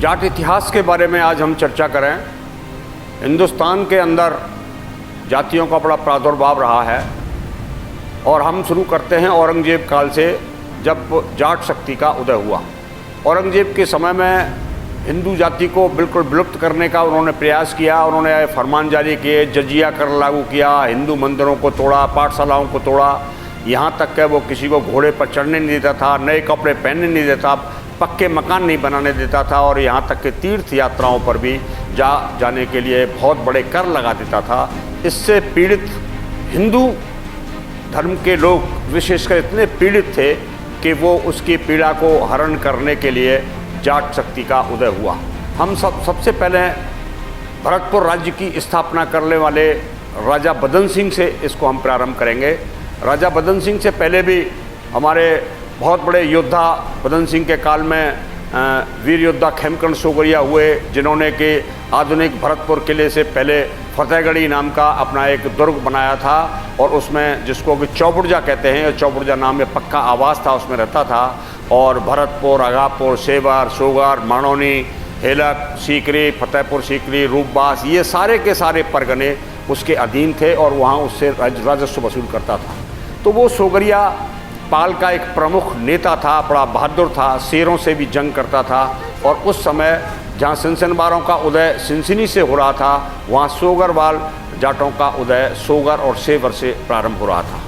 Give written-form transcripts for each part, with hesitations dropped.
जाट इतिहास के बारे में आज हम चर्चा करें। हिंदुस्तान के अंदर जातियों का बड़ा प्रादुर्भाव रहा है और हम शुरू करते हैं औरंगजेब काल से, जब जाट शक्ति का उदय हुआ। औरंगजेब के समय में हिंदू जाति को बिल्कुल विलुप्त करने का उन्होंने प्रयास किया। उन्होंने फरमान जारी किए, जजिया कर लागू किया, हिंदू मंदिरों को तोड़ा, पाठशालाओं को तोड़ा, यहाँ तक कि वो किसी को घोड़े पर चढ़ने नहीं देता था, नए कपड़े पहनने नहीं देता, पक्के मकान नहीं बनाने देता था और यहाँ तक कि तीर्थ यात्राओं पर भी जाने के लिए बहुत बड़े कर लगा देता था। इससे पीड़ित हिंदू धर्म के लोग विशेषकर इतने पीड़ित थे कि वो उसकी पीड़ा को हरण करने के लिए जाट शक्ति का उदय हुआ। हम सबसे पहले भरतपुर राज्य की स्थापना करने वाले राजा बदन सिंह से इसको हम प्रारंभ करेंगे। राजा बदन सिंह से पहले भी हमारे बहुत बड़े योद्धा बदन सिंह के काल में वीर योद्धा खेमकर्ण सोगरिया हुए, जिन्होंने कि आधुनिक भरतपुर किले से पहले फतेहगढ़ी नाम का अपना एक दुर्ग बनाया था और उसमें जिसको कि चौबुर्जा कहते हैं, चौबुर्जा नाम में पक्का आवास था, उसमें रहता था। और भरतपुर, अगापुर, सेवर, सोगर, माणौनी, हेलक, सीकरी, फतेहपुर सीकरी, रूपबास, ये सारे के सारे परगने उसके अधीन थे और वहाँ उससे राजस्व वसूल करता था। तो वो सोगरिया पाल का एक प्रमुख नेता था, बड़ा बहादुर था, शेरों से भी जंग करता था। और उस समय जहाँ सिनसिनवारों का उदय सिनसिनी से हो रहा था, वहाँ सोगरवाल जाटों का उदय सोगर और सेवर से प्रारंभ हो रहा था।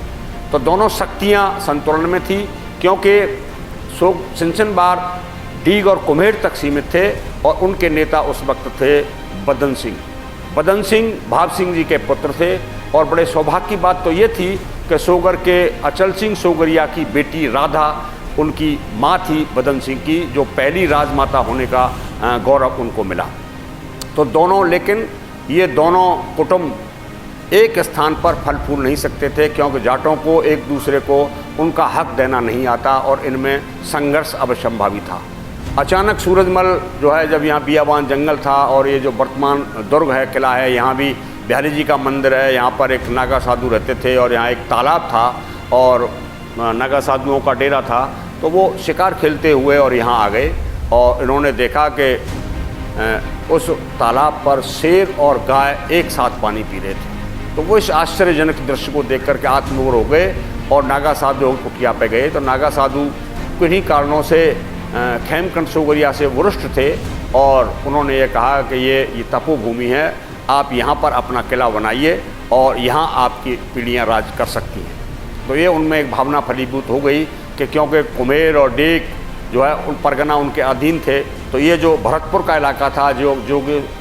तो दोनों शक्तियाँ संतुलन में थी, क्योंकि सिनसिनवार डीग और कुम्हेर तक सीमित थे और उनके नेता उस वक्त थे बदन सिंह। बदन सिंह भाव सिंह जी के पुत्र थे और बड़े सौभाग्य की बात तो ये थी कि सोगर के अचल सिंह सोगरिया की बेटी राधा उनकी माँ थी बदन सिंह की, जो पहली राजमाता होने का गौरव उनको मिला। तो दोनों, लेकिन ये दोनों कुटुंब एक स्थान पर फल फूल नहीं सकते थे, क्योंकि जाटों को एक दूसरे को उनका हक देना नहीं आता और इनमें संघर्ष अवश्यंभावी था। अचानक सूरजमल जो है, जब यहाँ बियाबान जंगल था और ये जो वर्तमान दुर्ग है, किला है, यहाँ भी बिहारी जी का मंदिर है, यहाँ पर एक नागा साधु रहते थे और यहाँ एक तालाब था और नागा साधुओं का डेरा था। तो वो शिकार खेलते हुए और यहाँ आ गए और इन्होंने देखा कि उस तालाब पर शेर और गाय एक साथ पानी पी रहे थे। तो वो इस आश्चर्यजनक दृश्य को देख करके आत्मविभोर हो गए और नागा साधु कुटिया पे गए। तो नागा साधु किन्हीं कारणों से खेमकर्ण सोगरिया से वरिष्ठ थे और उन्होंने ये कहा कि ये तपोभूमि है, आप यहाँ पर अपना किला बनाइए और यहाँ आपकी पीढ़ियाँ राज कर सकती हैं। तो ये उनमें एक भावना फलीभूत हो गई कि क्योंकि कुम्हेर और डेक जो है उन परगना उनके अधीन थे, तो ये जो भरतपुर का इलाका था, जो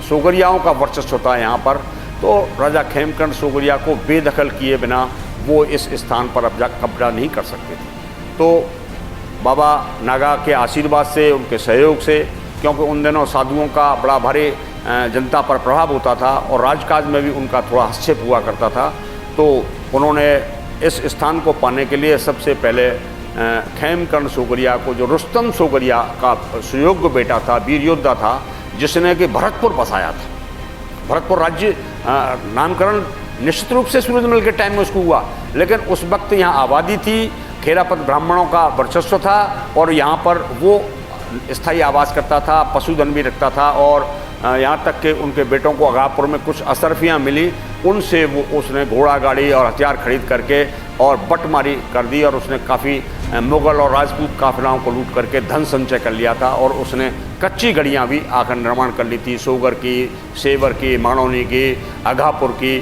सोगरियाओं का वर्चस्व था यहाँ पर, तो राजा खेमकर्ण सोगरिया को बेदखल किए बिना वो इस स्थान पर अब कब्जा नहीं कर सकते थे। तो बाबा नागा के आशीर्वाद से, उनके सहयोग से, क्योंकि उन दिनों साधुओं का बड़ा भारी जनता पर प्रभाव होता था और राजकाज में भी उनका थोड़ा हस्तक्षेप हुआ करता था, तो उन्होंने इस स्थान को पाने के लिए सबसे पहले खेमकर्ण सोगरिया को, जो रुस्तम सोगरिया का सुयोग्य बेटा था, वीर योद्धा था, जिसने कि भरतपुर बसाया था। भरतपुर राज्य नामकरण निश्चित रूप से सूरजमल के टाइम में उसको हुआ, लेकिन उस वक्त यहाँ आबादी थी, खेरापत ब्राह्मणों का वर्चस्व था और यहाँ पर वो स्थायी आवास करता था, पशुधन भी रखता था और यहाँ तक कि उनके बेटों को अगापुर में कुछ असरफियाँ मिली, उनसे वो उसने घोड़ा गाड़ी और हथियार खरीद करके और बटमारी कर दी और उसने काफ़ी मुग़ल और राजपूत काफिलाओं को लूट करके धन संचय कर लिया था और उसने कच्ची गढ़ियाँ भी आकर निर्माण कर ली थी, सोगर की, सेवर की, माणौनी की, अगापुर की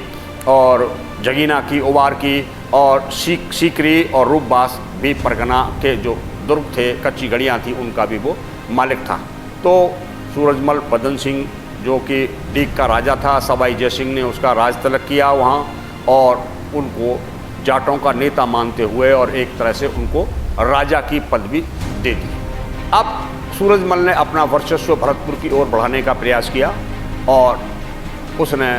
और जगीना की, उबार की और सीकरी और रूपबास भी परगना के जो दुर्ग थे, कच्ची गढ़ियाँ थी, उनका भी वो मालिक था। तो सूरजमल बदन सिंह जो कि डीग का राजा था, सवाई जयसिंह ने उसका राज तलक किया वहाँ और उनको जाटों का नेता मानते हुए और एक तरह से उनको राजा की पदवी दे दी। अब सूरजमल ने अपना वर्चस्व भरतपुर की ओर बढ़ाने का प्रयास किया और उसने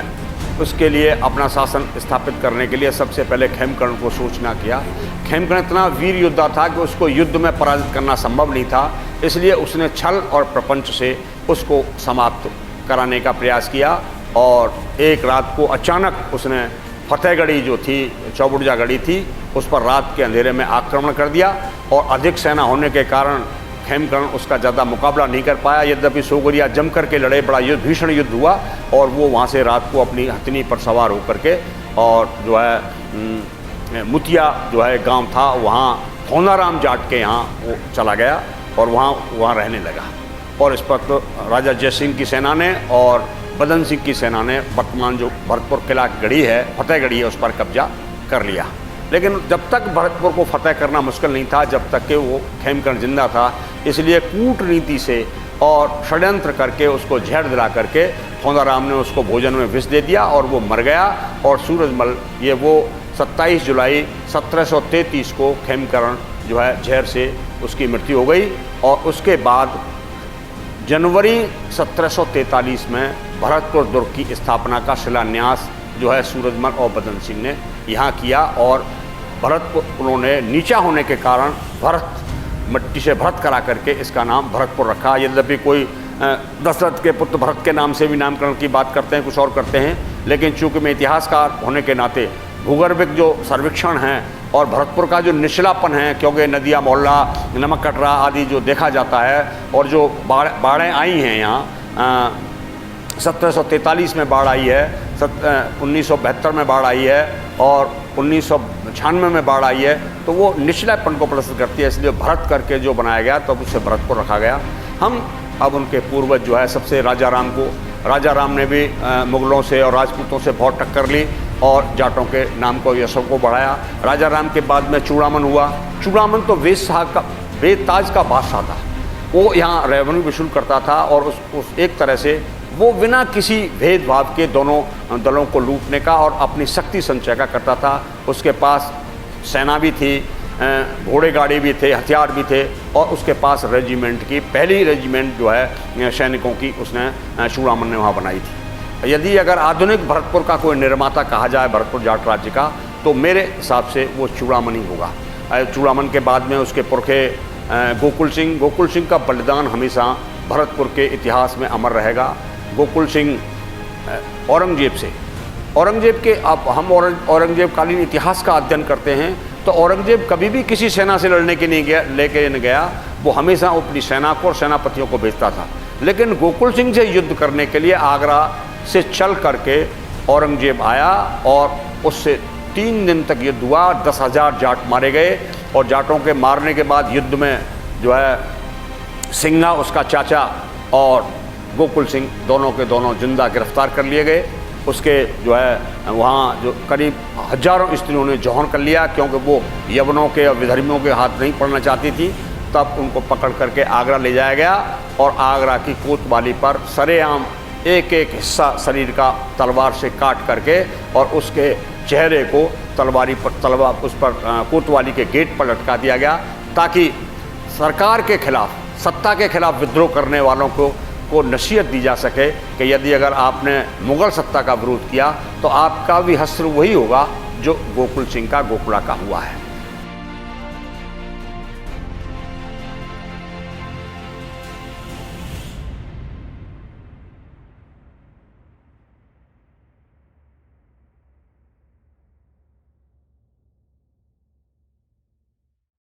उसके लिए अपना शासन स्थापित करने के लिए सबसे पहले खेमकर्ण को सूचना किया। खेमकर्ण इतना वीर योद्धा था कि उसको युद्ध में पराजित करना संभव नहीं था, इसलिए उसने छल और प्रपंच से उसको समाप्त कराने का प्रयास किया और एक रात को अचानक उसने फतेहगढ़ी जो थी, चौबुर्जा गढ़ी थी, उस पर रात के अंधेरे में आक्रमण कर दिया और अधिक सेना होने के कारण खेमकरण उसका ज़्यादा मुकाबला नहीं कर पाया। यद्यपि सोगरिया जम करके लड़े, बड़ा भीषण युद्ध हुआ और वो वहाँ से रात को अपनी हथनी पर सवार होकर के और जो है मुतिया जो है गांव था वहाँ थोनाराम जाट के यहाँ वो चला गया और वहाँ रहने लगा। और इस पर तो राजा जयसिंह की सेना ने और बदन सिंह की सेना ने वर्तमान जो भरतपुर किला गढ़ी है, फतेहगढ़ी है, उस पर कब्जा कर लिया। लेकिन जब तक भरतपुर को फतेह करना मुश्किल नहीं था जब तक कि वो खेमकरण जिंदा था, इसलिए कूटनीति से और षड्यंत्र करके उसको जहर दिला करके थोनाराम ने उसको भोजन में विष दे दिया और वो मर गया। और सूरजमल ये वो 27 जुलाई 1733 को खेमकरण जो है जहर से उसकी मृत्यु हो गई। और उसके बाद जनवरी 1743 में भरतपुर दुर्ग की स्थापना का शिलान्यास जो है सूरजमल और बदन सिंह ने यहाँ किया। और भरतपुर उन्होंने नीचा होने के कारण भरत मिट्टी से भरत करा करके इसका नाम भरतपुर रखा। यद्यपि कोई दशरथ के पुत्र भरत के नाम से भी नामकरण की बात करते हैं, कुछ और करते हैं, लेकिन चूंकि मैं इतिहासकार होने के नाते भूगर्भिक जो सर्वेक्षण हैं और भरतपुर का जो निचलापन है, क्योंकि नदिया मोहल्ला, नमक कटरा आदि जो देखा जाता है और जो बाढ़ें आई हैं यहाँ 1743 में बाढ़ आई है, 1972 में बाढ़ आई है और 1996 में बाढ़ आई है, तो वो निचलापन को प्रदर्शित करती है। इसलिए भरत करके जो बनाया गया तब उसे भरतपुर रखा गया। हम अब उनके पूर्वज जो है सबसे राजा राम ने भी मुगलों से और राजपूतों से बहुत टक्कर ली और जाटों के नाम को यशों को बढ़ाया। राजा राम के बाद में चूड़ामन हुआ। चूड़ामन तो बेताज का बादशाह था, वो यहाँ रेवेन्यू वसूल करता था और उस एक तरह से वो बिना किसी भेदभाव के दोनों दलों को लूटने का और अपनी शक्ति संचय का करता था। उसके पास सेना भी थी, घोड़े गाड़ी भी थे, हथियार भी थे और उसके पास रेजिमेंट की पहली रेजिमेंट जो है सैनिकों की उसने चूड़ामन ने वहाँ बनाई थी। यदि अगर आधुनिक भरतपुर का कोई निर्माता कहा जाए भरतपुर जाट राज्य का, तो मेरे हिसाब से वो चूड़ामन ही होगा। चूड़ामन के बाद में उसके पुरखे गोकुल सिंह का बलिदान हमेशा भरतपुर के इतिहास में अमर रहेगा। गोकुल सिंह औरंगजेब के अब हम औरंगजेब कालीन इतिहास का अध्ययन करते हैं तो औरंगजेब कभी भी किसी सेना से लड़ने के नहीं लेके नहीं गया, वो हमेशा अपनी सेना को और सेनापतियों को भेजता था। लेकिन गोकुल सिंह से युद्ध करने के लिए आगरा से चल करके औरंगजेब आया और उससे 3 दिन तक युद्ध हुआ। 10,000 जाट मारे गए और जाटों के मारने के बाद युद्ध में जो है सिंघा उसका चाचा और गोकुल सिंह दोनों के दोनों जिंदा गिरफ्तार कर लिए गए। उसके जो है वहाँ जो करीब हजारों स्त्रियों ने जौहर कर लिया, क्योंकि वो यवनों के और विधर्मियों के हाथ नहीं पड़ना चाहती थी। तब उनको पकड़ करके आगरा ले जाया गया और आगरा की कोतवाली पर सरेआम एक हिस्सा शरीर का तलवार से काट करके और उसके चेहरे को तलवार उस पर कोतवाली के गेट पर लटका दिया गया, ताकि सरकार के खिलाफ, सत्ता के खिलाफ विद्रोह करने वालों को नसीहत दी जा सके कि यदि अगर आपने मुगल सत्ता का विरोध किया तो आपका भी हश्र वही होगा जो गोकुल सिंह का गोकुला का हुआ है।